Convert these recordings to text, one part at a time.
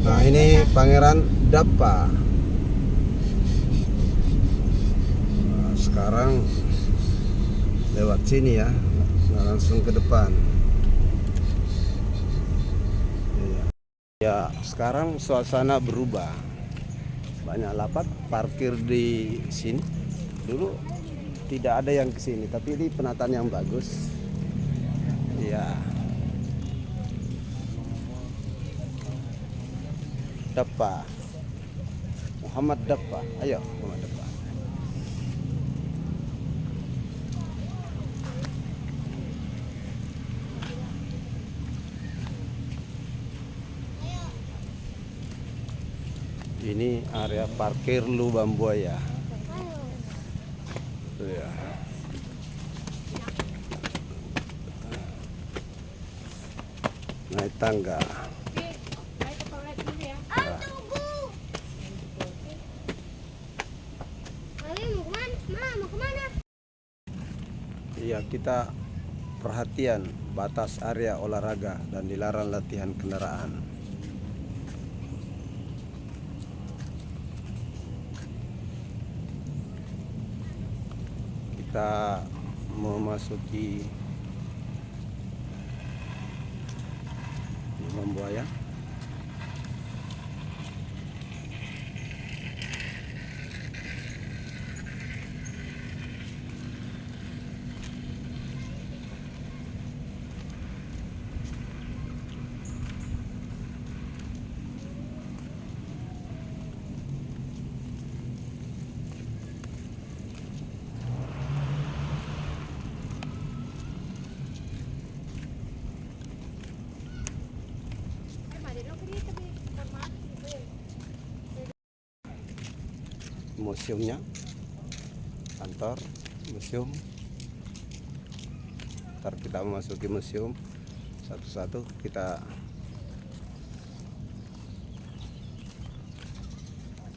Nah, ini Pangeran Dappa. Nah, sekarang lewat sini ya, nggak langsung ke depan. Ya, sekarang suasana berubah. Banyak lapak parkir di sini. Dulu tidak ada yang ke sini, tapi ini penataan yang bagus. Ya. Dappa. Muhammad Dappa. Ayo, Muhammad Dappa. Ini area parkir Lubang Buaya. Ya. Naik tangga. Iya, kita perhatian batas area olahraga dan dilarang latihan kendaraan. Kita memasuki Lubang Buaya. Museumnya, kantor museum. Ntar kita memasuki museum satu-satu. Kita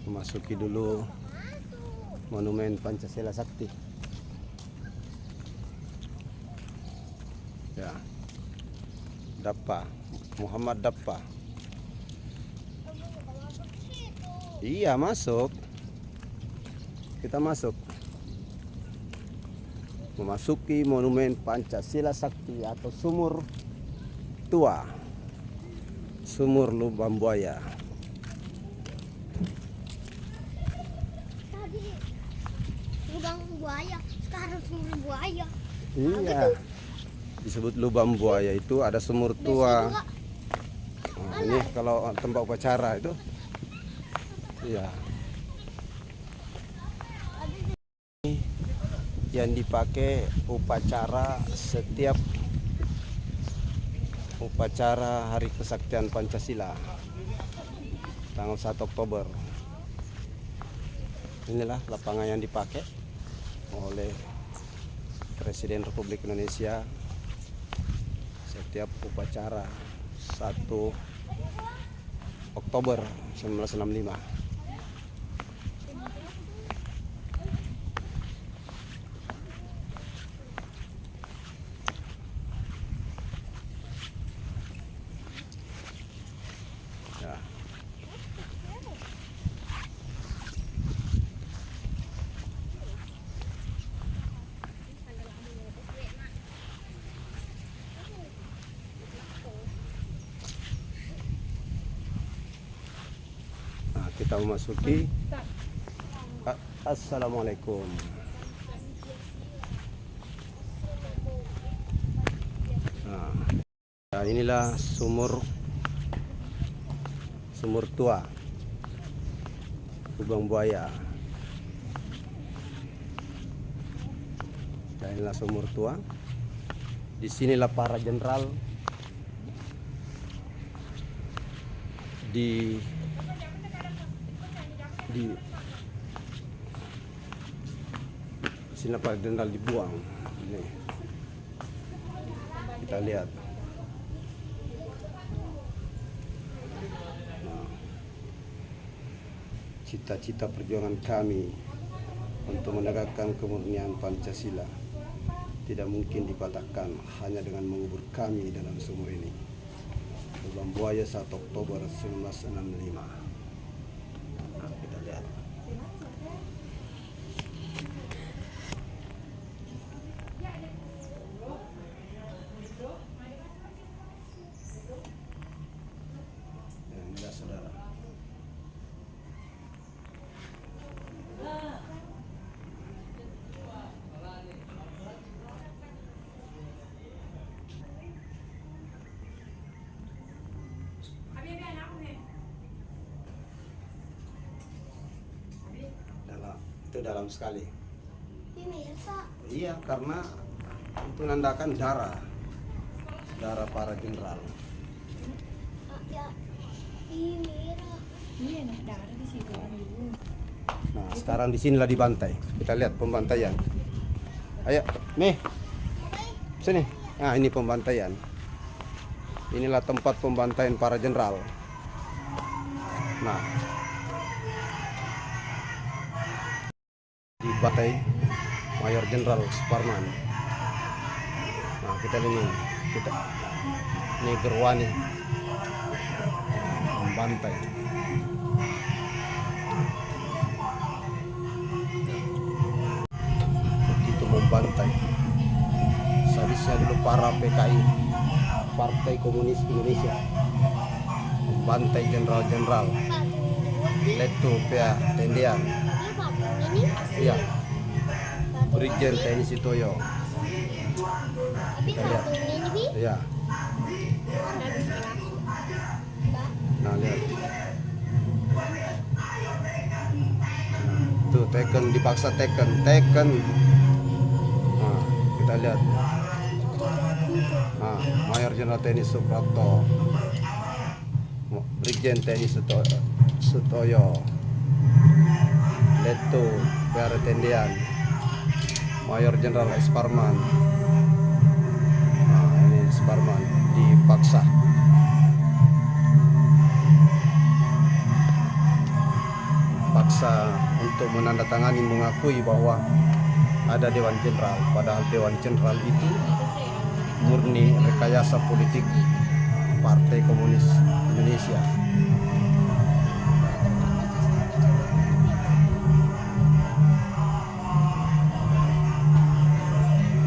memasuki dulu Monumen Pancasila Sakti. Ya, Dappa, Muhammad Dappa. Iya, masuk. Kita masuk. Memasuki Monumen Pancasila Sakti atau Sumur Tua. Sumur Lubang Buaya. Tadi Lubang Buaya, sekarang Sumur Buaya. Iya. Disebut Lubang Buaya itu ada sumur tua. Nah, ini kalau tempat upacara itu. Iya. Yang dipakai upacara setiap upacara Hari Kesaktian Pancasila tanggal 1 Oktober. Inilah lapangan yang dipakai oleh Presiden Republik Indonesia setiap upacara 1 Oktober 1965. Kita memasuki. Assalamualaikum. Nah, inilah sumur tua Lubang Buaya. Nah, inilah sumur tua. Disinilah para jenderal di sini Pak Jenderal dibuang. Ini kita lihat. Nah, cita-cita perjuangan kami untuk menegakkan kemurnian Pancasila tidak mungkin dipatahkan hanya dengan mengubur kami dalam sumur ini. Lubang Buaya 1 Oktober 1965. Nah, kita lihat. Ya, inilah saudara. Itu dalam sekali. Ini Pak. Iya, karena itu menandakan darah para jenderal. Ya. Ini merah. Iya, nah darah di situ kan dulu. Nah, sekarang di sinilah dibantai. Kita lihat pembantaian. Ayo, nih. Sini. Nah, ini pembantaian. Inilah tempat pembantaian para jenderal. Nah, dibantai Mayor Jenderal Suparman. Nah, kita ini Gerwani membantai. Begitu membantai. Sadisnya dulu para PKI, Partai Komunis Indonesia, membantai jenderal-jenderal. Letu Pia Tendian. Ini Pak. Ini asli. Iya. Brigjen TNI Sutoyo. Tapi lihat. kartun ini Bi. Iya. Nggak bisa masuk. Mbak. Nah, lihat. Nah, tuh Tekken dipaksa Tekken. Nah, kita lihat. Nah, Mayor Jenderal TNI Suprapto, Brigjen TNI Sutoyo, Letu PR Tendian, Mayor Jenderal Suparman. Nah, ini Suparman dipaksa. Untuk menandatangani mengakui bahwa ada Dewan Jenderal, padahal Dewan Jenderal itu murni rekayasa politik Partai Komunis Indonesia.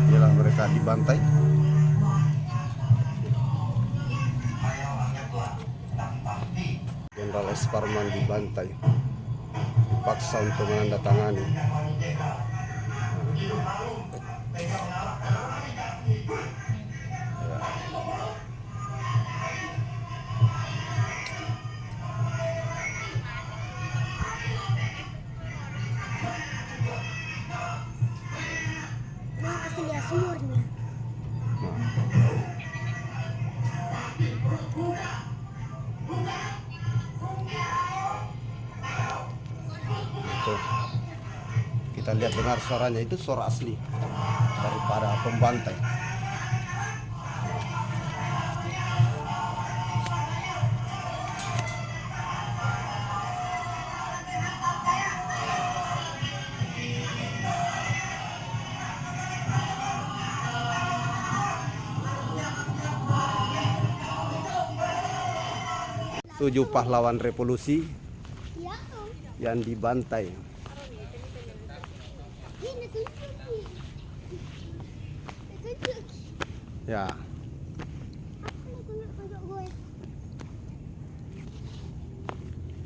Inilah mereka dibantai. Jenderal Suparman dibantai, dipaksa untuk menandatangani. Nah, asli dia sumurnya. Tuh. Kita lihat dengar suaranya, itu suara asli daripada pembantai. Tujuh pahlawan revolusi Ya. yang dibantai. Ini tunjuk. Tunjuk. Ya, Aku tunjuk gue.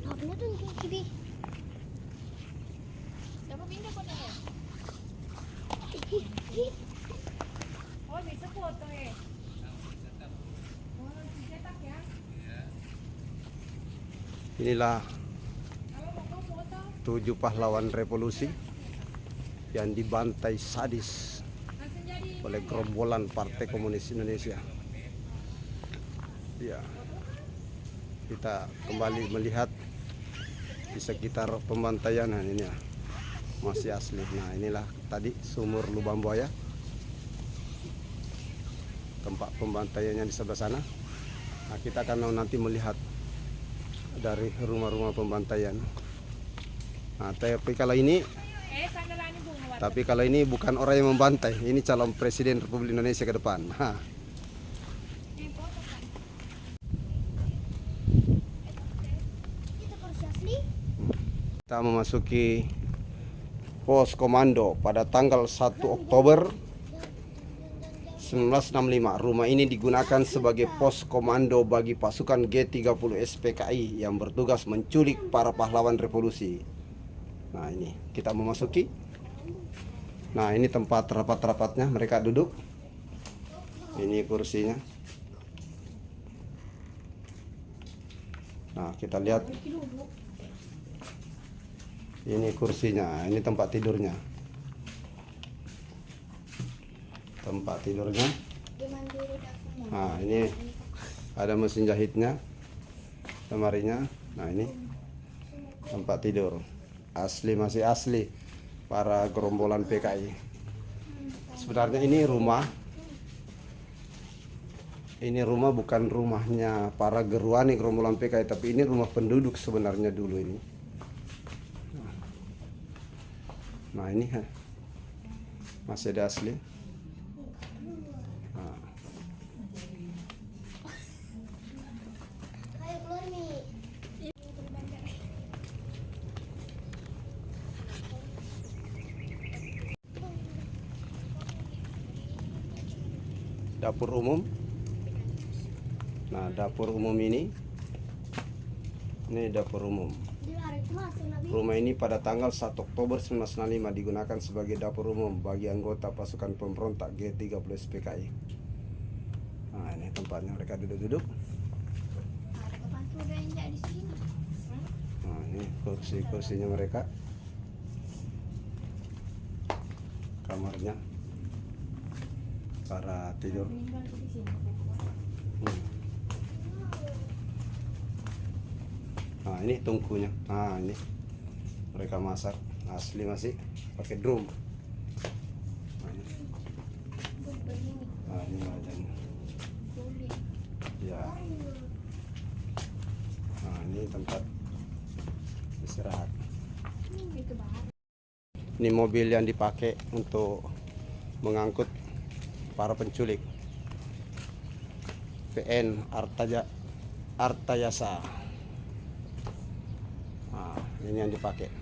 Aku tunjuk Bi. Dapat pindah fotonya. Oh, bisa foto ya. Oh, dicetak ya. inilah Kalau mau foto, 7 pahlawan revolusi yang dibantai sadis langsung jadi. oleh gerombolan Partai Komunis Indonesia. Ya, kita kembali melihat di sekitar pembantaian. Nah, ini ya, masih asli. Nah, inilah tadi sumur Lubang Buaya, tempat pembantaiannya di sebelah sana. Nah, kita akan nanti melihat dari rumah-rumah pembantaian. Nah, tapi kalau ini bukan orang yang membantai, ini calon presiden Republik Indonesia ke depan. Nah, Kita memasuki pos komando pada tanggal 1 Oktober 1965. Rumah ini digunakan sebagai pos komando bagi pasukan G30 SPKI yang bertugas menculik para pahlawan revolusi. Nah, ini kita memasuki. Nah, ini tempat rapat-rapatnya, mereka duduk. Ini kursinya. Nah, kita lihat. Ini kursinya, ini tempat tidurnya. Tempat tidurnya. Nah, ini ada mesin jahitnya, lemarinya. Nah, ini tempat tidur. Asli, masih asli para gerombolan PKI. Sebenarnya ini rumah. Ini rumah bukan rumahnya para geruani gerombolan PKI, tapi ini rumah penduduk sebenarnya dulu ini. Nah, ini masih ada asli. Nah. Ayo keluar nih. Dapur umum. Nah, dapur umum ini dapur umum. Rumah ini pada tanggal 1 Oktober 1965 digunakan sebagai dapur umum bagi anggota pasukan pemberontak G30 SPKI. Nah, ini tempatnya mereka duduk-duduk. Nah, ini kursi-kursinya mereka. Kamarnya para tidur. Nah, ini tungkunya. Nah, ini mereka masak asli masih pakai drum. Nah, ini wajahnya. Ya. Nah, ini tempat istirahat. Ini mobil yang dipakai untuk mengangkut para penculik. PN Artayasa. Nah, ini yang dipakai.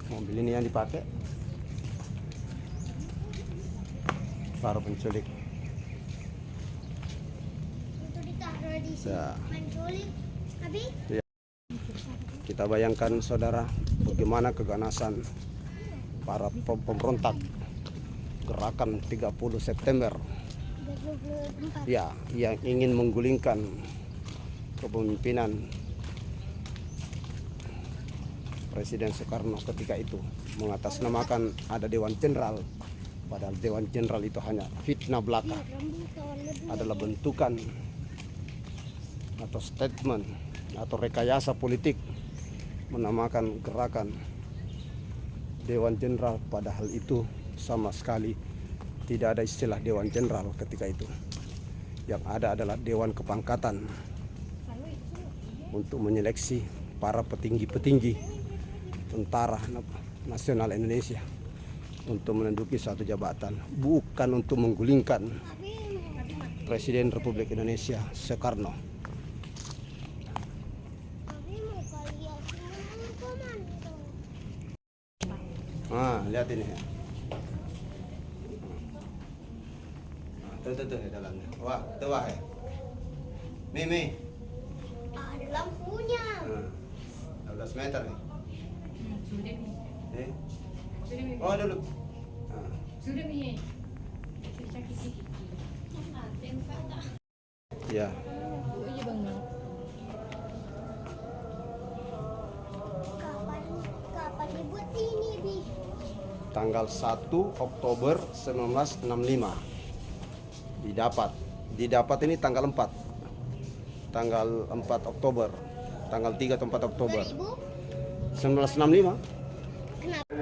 Mobil ini yang dipakai para penculik. Untuk ditaruh di sini. Ya. Penculik. Habis? Ya. Kita bayangkan saudara bagaimana keganasan para pemberontak gerakan 30 September. 24. Ya, yang ingin menggulingkan kepemimpinan Presiden Soekarno ketika itu, mengatasnamakan ada Dewan Jenderal, padahal Dewan Jenderal itu hanya fitnah belaka, adalah bentukan atau statement atau rekayasa politik menamakan gerakan Dewan Jenderal, padahal itu sama sekali tidak ada istilah Dewan Jenderal ketika itu. Yang ada adalah Dewan Kepangkatan untuk menyeleksi para petinggi-petinggi tentara nasional Indonesia untuk menduduki suatu jabatan, bukan untuk menggulingkan Presiden Republik Indonesia Soekarno. Lihat ini ya. Tuh ya dalamnya. Wah, tuh wah ya. Mimi. Ada lampunya. 12 meter nih. Sudah nih. Sudah nih. Oh, dulu. Sudah nih. Sakit. Ya. Iya bang. Kapan dibuat ini, Bi? Tanggal 1 Oktober 1965 didapat ini tanggal 4 Oktober, tanggal 3 atau 4 Oktober 1965. Kenapa?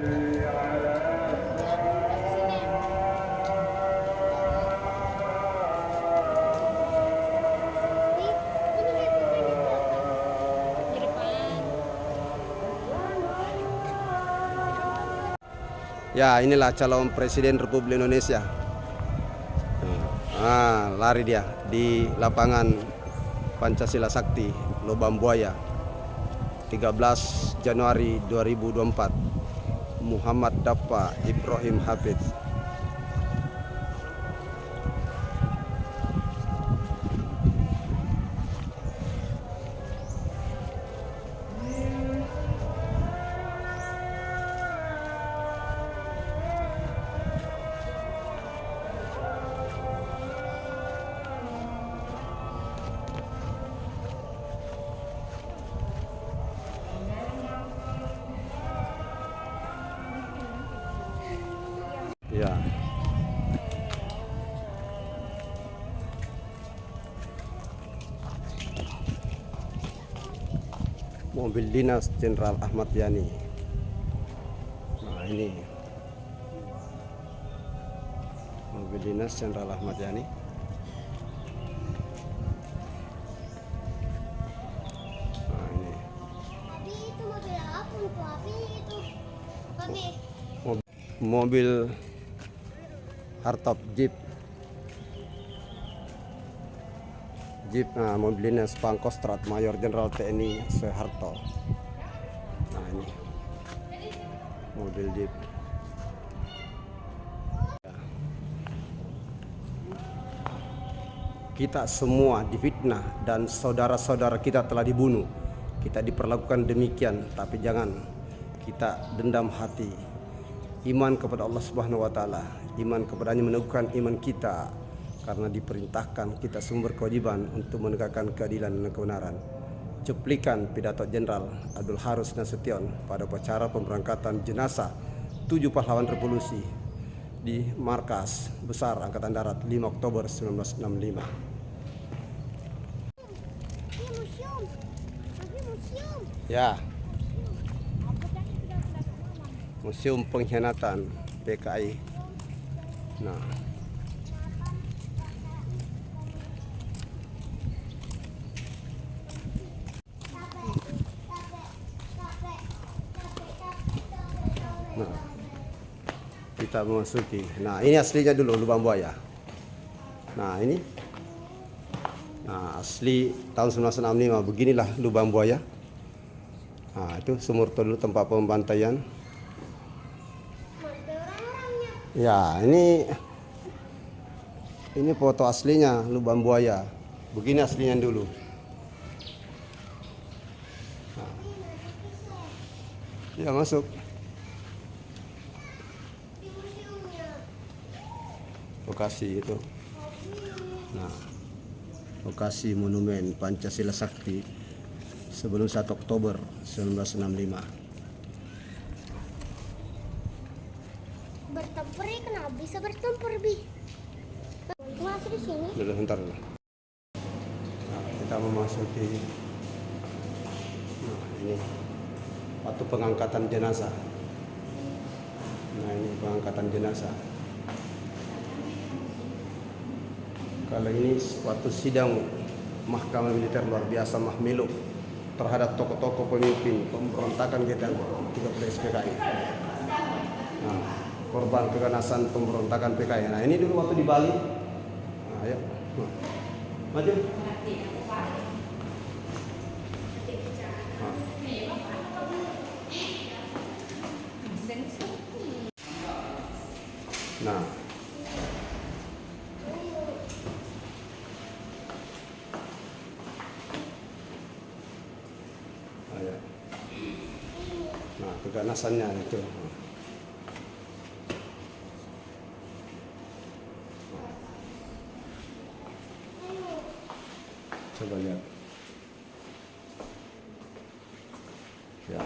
Di depan. Ya, inilah calon Presiden Republik Indonesia. Lari dia di lapangan Pancasila Sakti, Lubang Buaya. 13 Januari 2024. Muhammad Dappa Ibrahim Hafiz. Ya. Mobil dinas Jenderal Ahmad Yani. Nah, ini mobil dinas Jenderal Ahmad Yani. Nah, ini Tapi itu mobil apa? Tapi itu. Tapi mobil hardtop Jeep. Nah, mobil dinas Pangkostrat Mayor Jenderal TNI Soeharto. Nah, ini mobil Jeep. Kita semua difitnah dan saudara-saudara kita telah dibunuh. Kita diperlakukan demikian, tapi jangan kita dendam hati. Iman kepada Allah Subhanahu wa taala, iman kepadanya meneguhkan iman kita, karena diperintahkan kita semua berkewajiban untuk menegakkan keadilan dan kebenaran. Cuplikan pidato Jenderal Abdul Harus Nasution pada upacara pemberangkatan jenazah 7 pahlawan revolusi di Markas Besar Angkatan Darat 5 Oktober 1965. ini museum. Tapi museum. Ya, Museum Pengkhianatan PKI. Nah, kita memasuki. Nah, ini aslinya dulu lubang buaya. Nah, ini. Nah, asli tahun 1965 beginilah lubang buaya. Nah, itu sumur dulu tempat pembantaian. Ada orang-orangnya. Ya, ini foto aslinya lubang buaya. Begini aslinya dulu. Nah. Ya, masuk. Di museumnya. Lokasi itu. Nah, lokasi monumen Pancasila Sakti sebelum 1 Oktober 1965. Bertempur ya, kenapa bisa bertempur, Bi? Masuk di sini. Dulu bentar dulu. Nah, kita memasuki. Nah, ini waktu pengangkatan jenazah. Nah, ini pengangkatan jenazah. Kalau ini waktu sidang Mahkamah Militer Luar Biasa Mahmiluk terhadap tokoh-tokoh pemimpin pemberontakan kita 13 PKI. Nah, korban keganasan pemberontakan PKI. Nah, ini dulu waktu di Bali. Nah, ayo. Nah, maju. Nah, ayo. Nah, keganasannya itu. Coba lihat. Ya.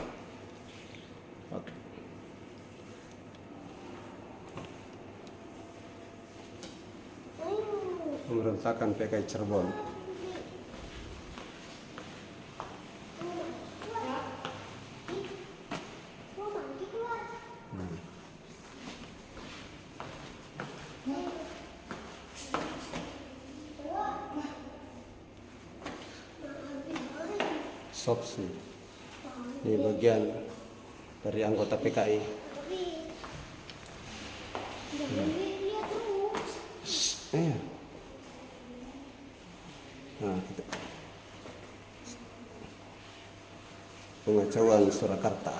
Pemberontakan PKI Cirebon. Sopsi. Ini bagian dari anggota PKI. Lihat terus. Iya. Nah, kita. pengacauan Surakarta.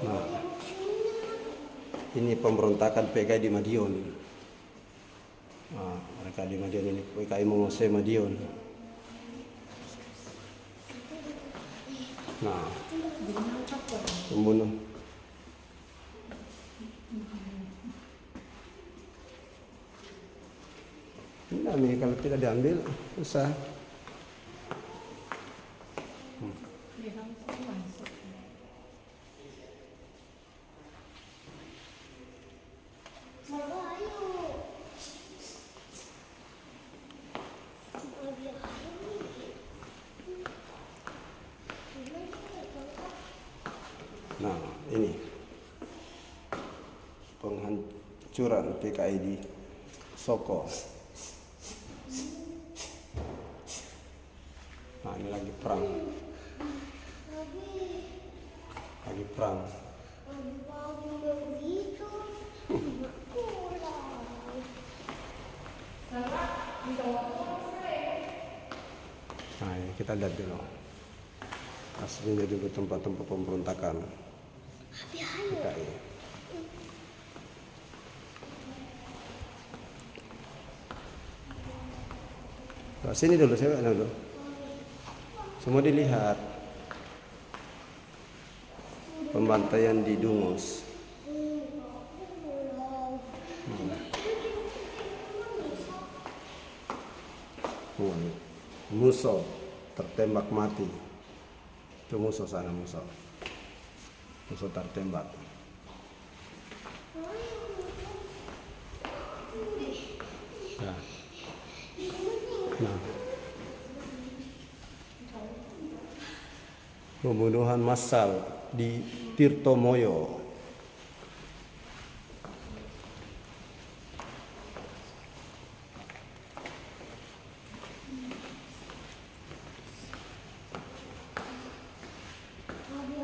Nah, ini pemberontakan PKI di Madiun. Nah, mereka di Madiun ini PKI menguasai Madiun. Nah, pembunuh. Ini kalau tidak diambil susah. Nah, ini penghancuran PKI di Soko. Nah, ini lagi perang. Lagi perang. Nah, ini kita lihat dulu. Aslinya dulu tempat-tempat pemberontakan PKI. Nah, sini dulu, saya dulu. Semua dilihat. Pembantaian di Dungus. Musuh tertembak mati. Itu musuh sana, musuh tertembak. Nah. Nah. Pembunuhan massal di Tirtomoyo.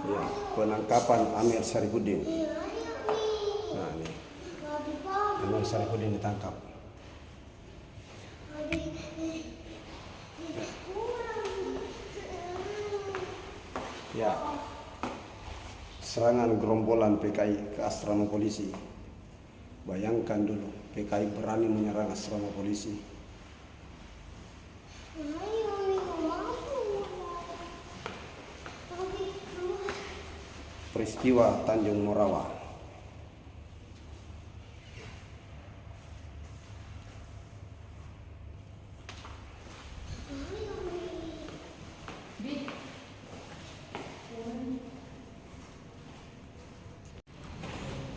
Ya, penangkapan Amir Syarifuddin. Nah, ini Amir Syarifuddin ditangkap. Ya, serangan gerombolan PKI ke asrama polisi. Bayangkan dulu, PKI berani menyerang asrama polisi. Peristiwa Tanjung Morawa.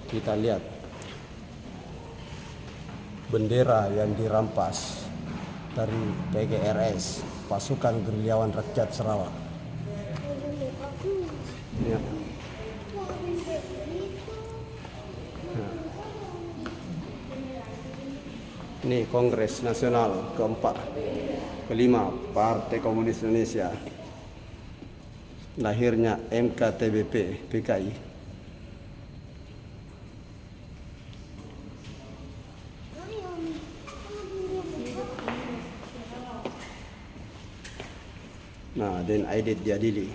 Kita lihat bendera yang dirampas dari PGRS, Pasukan Gerilyawan Rakyat Sarawak. Ya. Ini Kongres Nasional keempat, kelima Partai Komunis Indonesia. Lahirnya MKTBP PKI. Nah, dan Aidit diadili.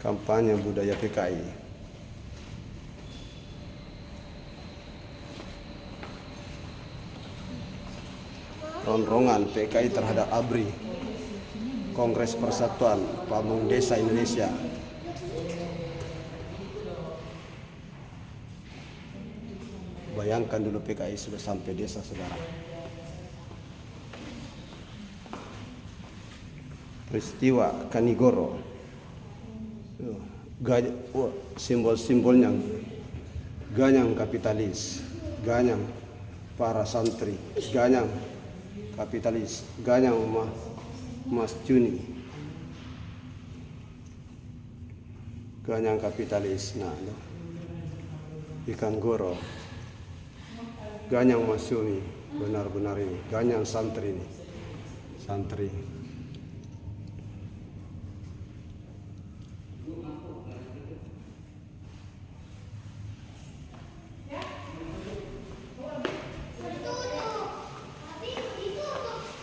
Kampanye budaya PKI. Ronrongan PKI terhadap ABRI, Kongres Persatuan Pamung Desa Indonesia. Bayangkan dulu PKI sudah sampai desa, saudara. Peristiwa Kanigoro. Simbol-simbolnya ganyang kapitalis, ganyang para santri, ganyang kapitalis, ganyang Mas Juni, ganyang kapitalis. Nah, ikan goro, ganyang Mas Juni. Benar-benar ini ganyan santri ini. Santri.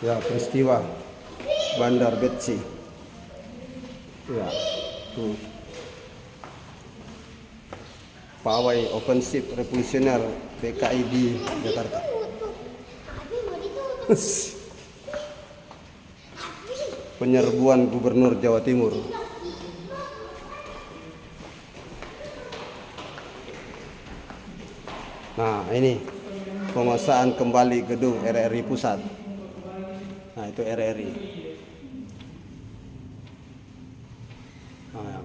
Ya, peristiwa Bandar Betsi. Ya, tuh. Pawai Open Ship Revolusioner PKI di Jakarta. Penyerbuan Gubernur Jawa Timur. Nah, ini penguasaan kembali gedung RRI Pusat. Nah, itu RRI. Nah,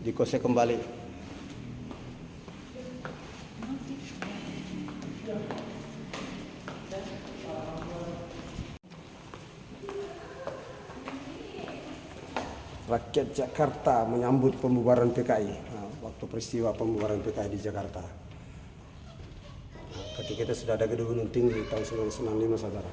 dikosek kembali. Rakyat Jakarta menyambut pembubaran PKI. Nah, waktu peristiwa pembubaran PKI di Jakarta. Nah, ketika itu sudah ada gedung Gunung Tinggi tahun 1995, saudara.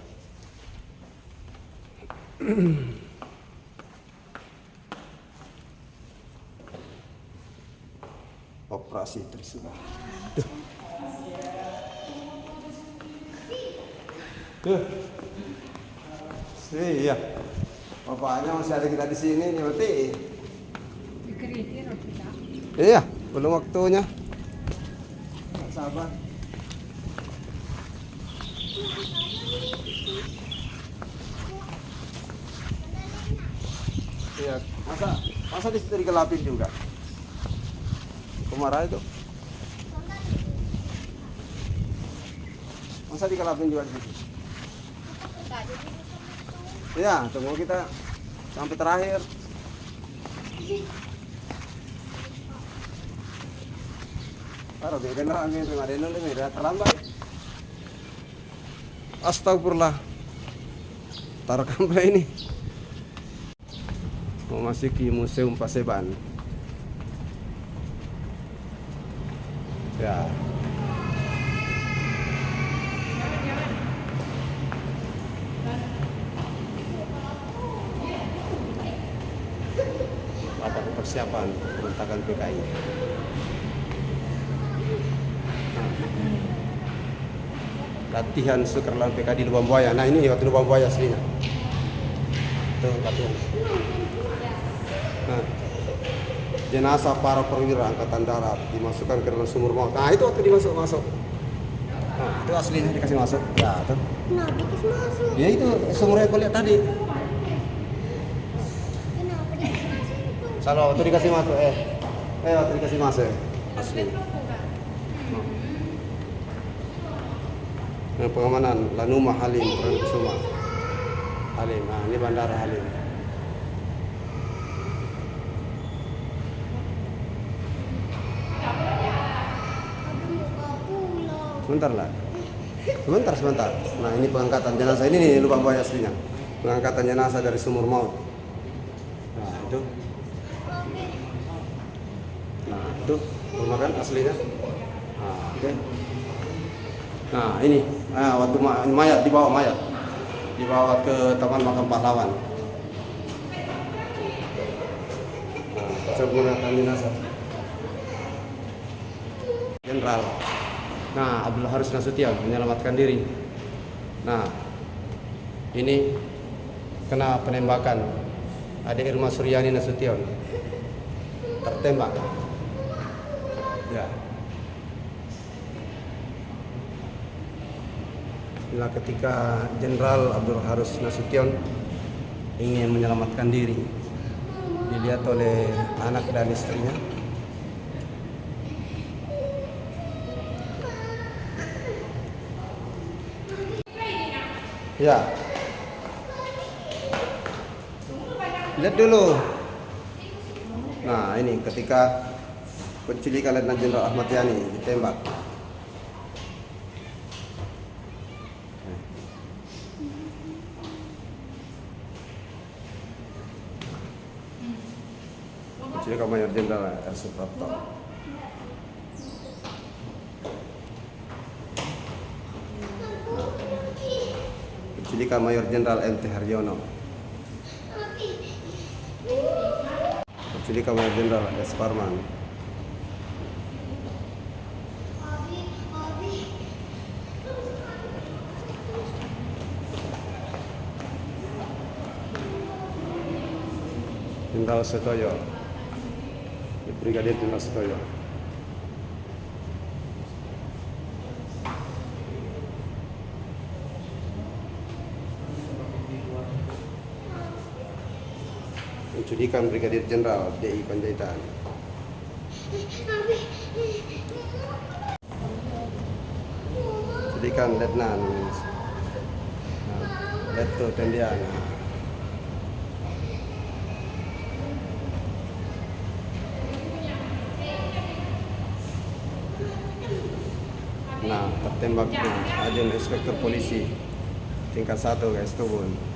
Operasi Trisula. Tuh. Iya. Bapaknya masih ada kita di sini nih, berarti. Iya, belum waktunya. Nggak sabar. Iya, masa di situ digelapin juga. Kemarahan itu. Masa digelapin juga di situ. Ya, tunggu kita sampai terakhir. Taruh di kendaraan ini, terlambat. Astagfirullah. Taruh kamera ini. Memasuki Museum Paseban. Ya. Apa persiapan pembentukan PKI? Latihan sukarlan PKI di Lubang Buaya. Nah, ini waktu Lubang Buaya aslinya. Itu latihan. Nah, jenazah para perwira angkatan darat dimasukkan ke dalam sumur maut. Nah, itu waktu dimasuk. Nah, itu aslinya dikasih masuk. Ya, tuh. Kenapa dikasih masuk? Ya itu sumurnya kau lihat tadi. Kenapa dikasih masuk itu? Salah waktu dikasih masuk. Waktu dikasih masuk. Asli. Nah, pengamanan Lanuma Halim Perdana Halim. Nah, ini Bandara Halim. Sebentar lah. Sebentar. Nah, ini pengangkatan jenazah ini nih Lubang Buaya aslinya. Pengangkatan jenazah dari sumur maut. Nah, itu. Nah, itu rumah kan aslinya. Nah, oke. Nah, ini. Nah, waktu mayat dibawa ke Taman Makam Pahlawan. Nah, pengangkatan jenazah. Jenderal. Nah, Abdul Haris Nasution menyelamatkan diri. Nah, ini kena penembakan. Ada Irma Suryani Nasution tertembak. Ya. Inilah ketika Jenderal Abdul Haris Nasution ingin menyelamatkan diri. Dilihat oleh anak dan istrinya. Ya, lihat dulu. Nah, ini ketika penculikan Letnan Jenderal Ahmad Yani ditembak. Penculikan Mayor Jenderal R. Suprapto. Nah. Penculikan Mayor Jenderal MT Haryono. Penculikan Mayor Jenderal S. Parman. Jenderal Setoyo. Brigadir Jenderal Setoyo. Penculikan Brigadir Jenderal DI Panjaitan. Penculikan Letnan Leto Tendiana. Nah, tertembaknya Ajen Inspektur Polisi tingkat 1 guys, Tubun.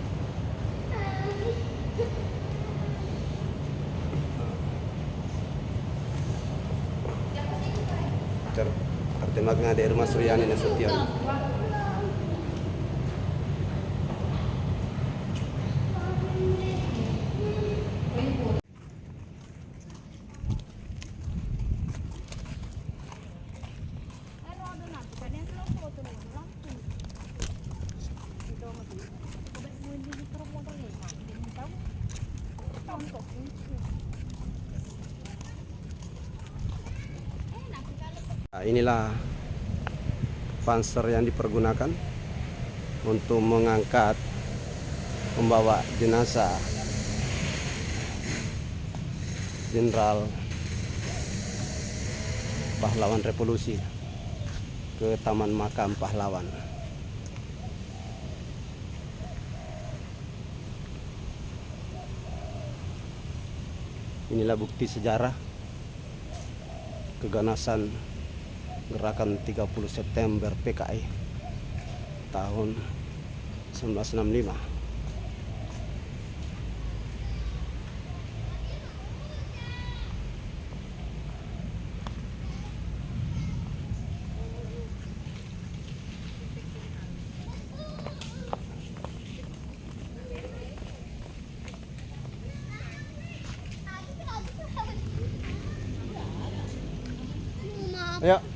Tertembaknya di rumah Suryani Nasution. Nah, inilah panser yang dipergunakan untuk mengangkat membawa jenazah Jenderal Pahlawan Revolusi ke Taman Makam Pahlawan. Inilah bukti sejarah keganasan Gerakan 30 September PKI tahun 1965. Ayo.